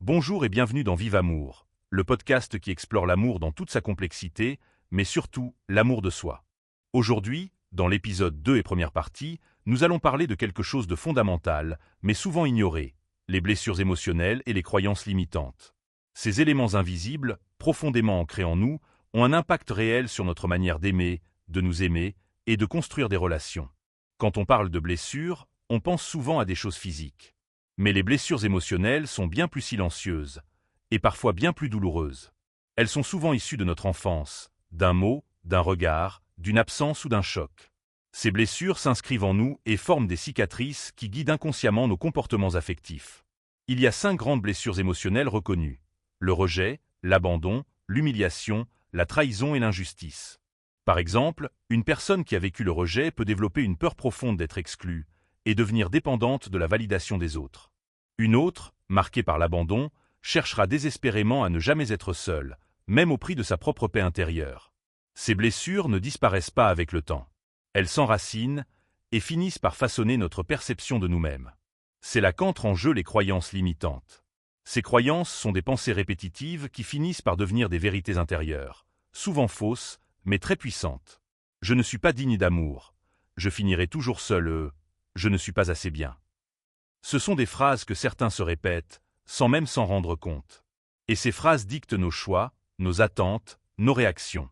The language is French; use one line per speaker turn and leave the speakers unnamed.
Bonjour et bienvenue dans Vive Amour, le podcast qui explore l'amour dans toute sa complexité, mais surtout l'amour de soi. Aujourd'hui, dans l'épisode 2 et première partie, nous allons parler de quelque chose de fondamental, mais souvent ignoré, les blessures émotionnelles et les croyances limitantes. Ces éléments invisibles, profondément ancrés en nous, ont un impact réel sur notre manière d'aimer, de nous aimer et de construire des relations. Quand on parle de blessures, on pense souvent à des choses physiques. Mais les blessures émotionnelles sont bien plus silencieuses, et parfois bien plus douloureuses. Elles sont souvent issues de notre enfance, d'un mot, d'un regard, d'une absence ou d'un choc. Ces blessures s'inscrivent en nous et forment des cicatrices qui guident inconsciemment nos comportements affectifs. Il y a 5 grandes blessures émotionnelles reconnues: le rejet, l'abandon, l'humiliation, la trahison et l'injustice. Par exemple, une personne qui a vécu le rejet peut développer une peur profonde d'être exclue et devenir dépendante de la validation des autres. Une autre, marquée par l'abandon, cherchera désespérément à ne jamais être seule, même au prix de sa propre paix intérieure. Ces blessures ne disparaissent pas avec le temps. Elles s'enracinent et finissent par façonner notre perception de nous-mêmes. C'est là qu'entrent en jeu les croyances limitantes. Ces croyances sont des pensées répétitives qui finissent par devenir des vérités intérieures, souvent fausses, mais très puissantes. Je ne suis pas digne d'amour. Je finirai toujours seul. Je ne suis pas assez bien. Ce sont des phrases que certains se répètent, sans même s'en rendre compte. Et ces phrases dictent nos choix, nos attentes, nos réactions.